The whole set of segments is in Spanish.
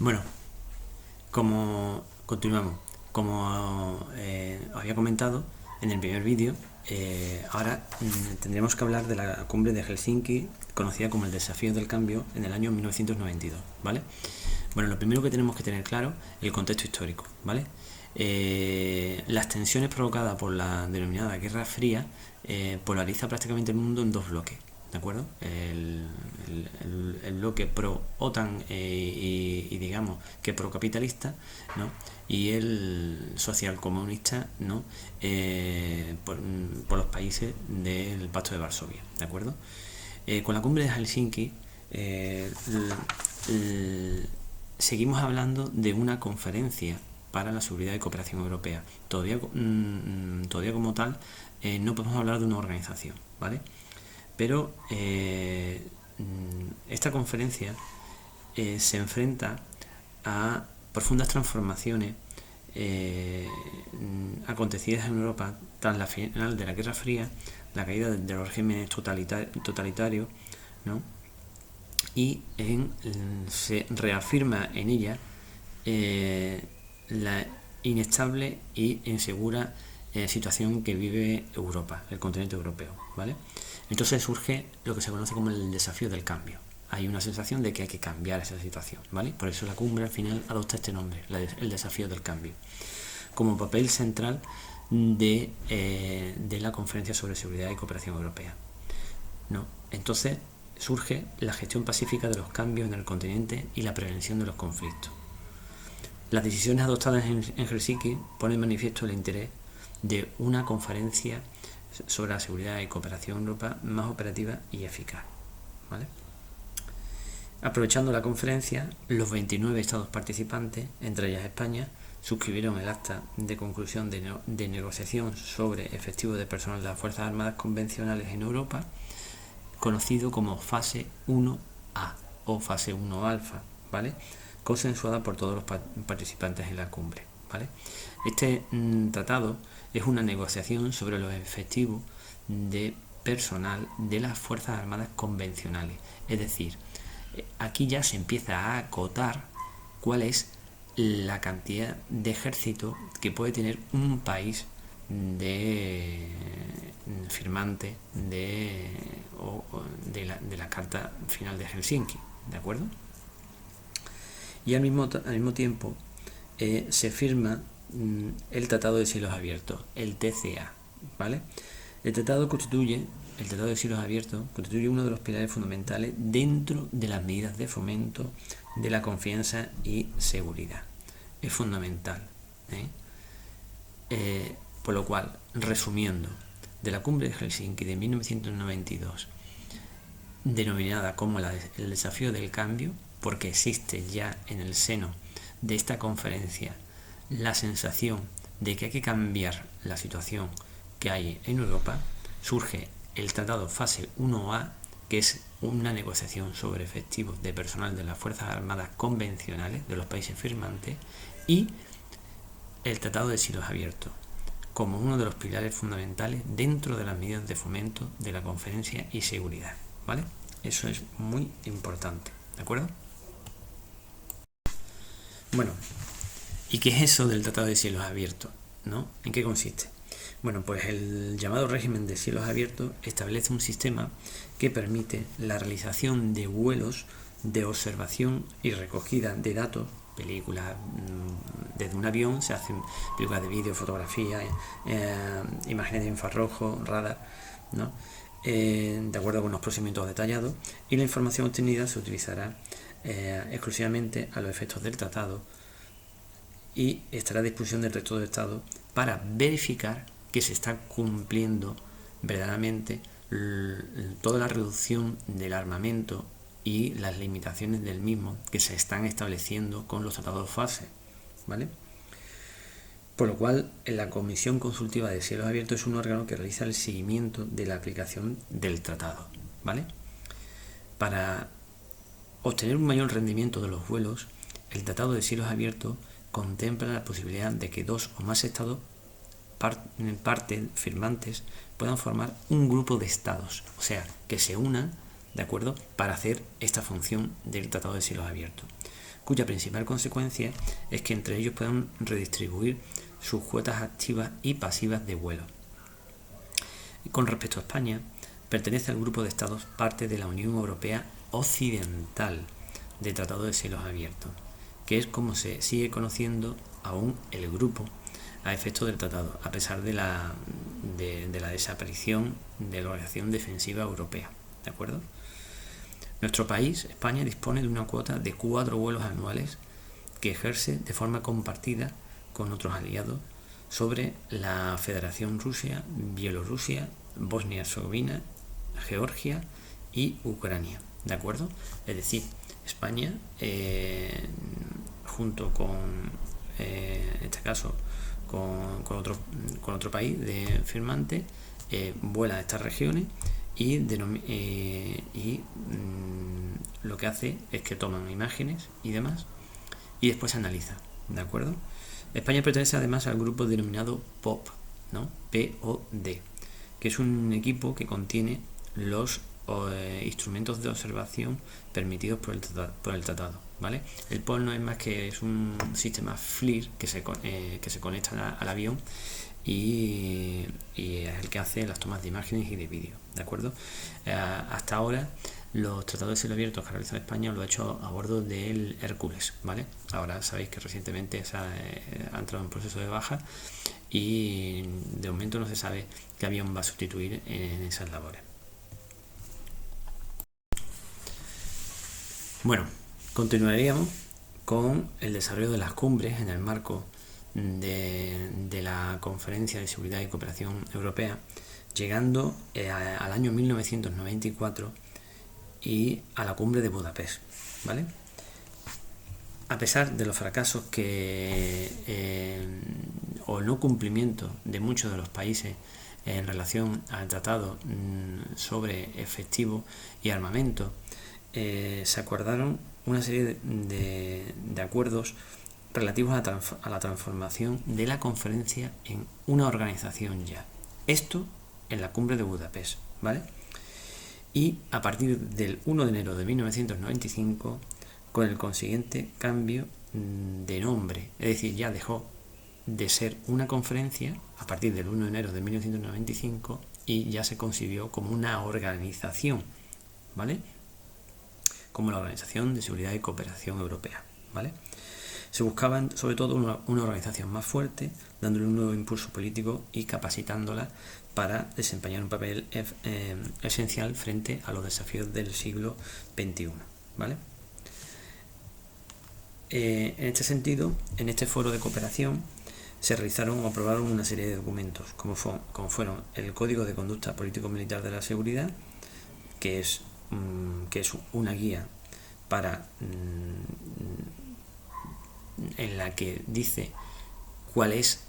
Bueno, como continuamos, como os había comentado en el primer vídeo, ahora tendremos que hablar de la cumbre de Helsinki, conocida como el desafío del cambio, en el año 1992, ¿vale? Bueno, lo primero que tenemos que tener claro es el contexto histórico, ¿vale? Las tensiones provocadas por la denominada Guerra Fría polariza prácticamente el mundo en dos bloques, ¿de acuerdo? El bloque pro-OTAN y digamos que pro-capitalista, ¿no? Y el social comunista, ¿no? Por los países del Pacto de Varsovia, ¿de acuerdo? Con la cumbre de Helsinki seguimos hablando de una conferencia para la seguridad y cooperación europea. Todavía como tal no podemos hablar de una organización, ¿vale? Pero esta conferencia se enfrenta a profundas transformaciones acontecidas en Europa tras la final de la Guerra Fría, la caída de los regímenes totalitarios, ¿no? Y se reafirma en ella la inestable y insegura situación que vive Europa, el continente europeo, ¿vale? Entonces surge lo que se conoce como el desafío del cambio. Hay una sensación de que hay que cambiar esa situación, ¿vale? Por eso la cumbre al final adopta este nombre, el desafío del cambio, como papel central de la conferencia sobre seguridad y cooperación europea, ¿no? Entonces surge la gestión pacífica de los cambios en el continente y la prevención de los conflictos. Las decisiones adoptadas en Helsinki ponen en manifiesto el interés de una conferencia sobre la seguridad y cooperación en Europa más operativa y eficaz, ¿vale? Aprovechando la conferencia, los 29 estados participantes, entre ellas España, suscribieron el acta de conclusión de negociación sobre efectivo de personal de las Fuerzas Armadas convencionales en Europa, conocido como fase 1A o fase 1 alfa, ¿vale? Consensuada por todos los participantes en la cumbre, ¿vale? Este tratado es una negociación sobre los efectivos de personal de las Fuerzas Armadas convencionales, es decir, aquí ya se empieza a acotar cuál es la cantidad de ejército que puede tener un país firmante de la Carta Final de Helsinki, ¿de acuerdo? Y al mismo tiempo se firma el Tratado de Cielos Abiertos, el TCA, ¿vale? El Tratado de Cielos Abiertos constituye uno de los pilares fundamentales dentro de las medidas de fomento de la confianza y seguridad. Es fundamental, por lo cual, resumiendo, de la cumbre de Helsinki de 1992, denominada como el desafío del cambio, porque existe ya en el seno de esta conferencia la sensación de que hay que cambiar la situación que hay en Europa, surge el tratado fase 1A, que es una negociación sobre efectivos de personal de las Fuerzas Armadas convencionales de los países firmantes, y el Tratado de Cielos Abiertos, como uno de los pilares fundamentales dentro de las medidas de fomento de la conferencia y seguridad, ¿vale? Eso es muy importante, ¿de acuerdo? Bueno, ¿y qué es eso del Tratado de Cielos Abiertos, ¿no? ¿En qué consiste? Bueno, pues el llamado régimen de cielos abiertos establece un sistema que permite la realización de vuelos de observación y recogida de datos, películas desde un avión, se hacen películas de vídeo, fotografía, imágenes de infrarrojo, radar, ¿no? De acuerdo con unos procedimientos detallados, y la información obtenida se utilizará exclusivamente a los efectos del tratado y estará a disposición del resto del Estado para verificar que se está cumpliendo verdaderamente toda la reducción del armamento y las limitaciones del mismo que se están estableciendo con los tratados fase, ¿vale? Por lo cual, la Comisión Consultiva de Cielos Abiertos es un órgano que realiza el seguimiento de la aplicación del tratado, ¿vale? Para obtener un mayor rendimiento de los vuelos, el Tratado de Cielos Abiertos contempla la posibilidad de que dos o más estados partes firmantes puedan formar un grupo de estados, o sea, que se unan, ¿de acuerdo?, para hacer esta función del Tratado de Cielos Abiertos. cuya principal consecuencia es que entre ellos puedan redistribuir sus cuotas activas y pasivas de vuelo. Con respecto a España, pertenece al grupo de estados parte de la Unión Europea Occidental de Tratado de Cielos Abiertos, que es como se sigue conociendo aún el grupo a efectos del tratado, a pesar de la desaparición de la Organización Defensiva Europea. ¿De acuerdo? Nuestro país, España, dispone de una cuota de 4 vuelos anuales que ejerce de forma compartida con otros aliados sobre la Federación Rusia, Bielorrusia, Bosnia-Herzegovina, Georgia y Ucrania. ¿De acuerdo? Es decir, España, junto con, en este caso, con otro país de firmante, vuela a estas regiones y lo que hace es que toman imágenes y demás y después se analiza. ¿De acuerdo? España pertenece además al grupo denominado POD, ¿no? POD, que es un equipo que contiene los instrumentos de observación permitidos por el tratado, ¿vale? El POD no es más que es un sistema FLIR que se conecta al avión y es el que hace las tomas de imágenes y de vídeo, ¿de acuerdo? Hasta ahora los tratados de cielo abierto que ha realizado España lo ha hecho a bordo del Hércules, ¿vale? Ahora sabéis que recientemente ha entrado en proceso de baja y de momento no se sabe qué avión va a sustituir en esas labores. Bueno, continuaríamos con el desarrollo de las cumbres en el marco de la Conferencia de Seguridad y Cooperación Europea, llegando al año 1994 y a la cumbre de Budapest, ¿vale? A pesar de los fracasos o no cumplimiento de muchos de los países en relación al tratado sobre efectivo y armamento, se acordaron una serie de acuerdos relativos a la transformación de la conferencia en una organización ya. Esto en la cumbre de Budapest, ¿vale? Y a partir del 1 de enero de 1995, con el consiguiente cambio de nombre, es decir, ya dejó de ser una conferencia a partir del 1 de enero de 1995 y ya se concibió como una organización, ¿vale? Como la Organización de Seguridad y Cooperación Europea, ¿vale? Se buscaba sobre todo una organización más fuerte, dándole un nuevo impulso político y capacitándola para desempeñar un papel esencial frente a los desafíos del siglo XXI, ¿vale? En este sentido, en este foro de cooperación se realizaron o aprobaron una serie de documentos, como fueron el Código de Conducta Político-Militar de la Seguridad, que es una guía para en la que dice cuál es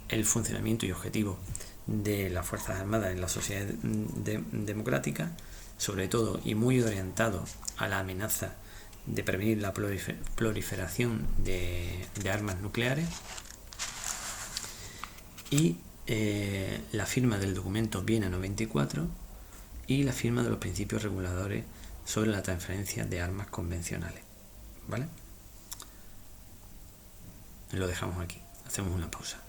el funcionamiento y objetivo de las Fuerzas Armadas en la sociedad democrática, sobre todo y muy orientado a la amenaza de prevenir la proliferación de armas nucleares, y la firma del documento Viena 94 y la firma de los principios reguladores sobre la transferencia de armas convencionales, ¿vale? Lo dejamos aquí, hacemos una pausa.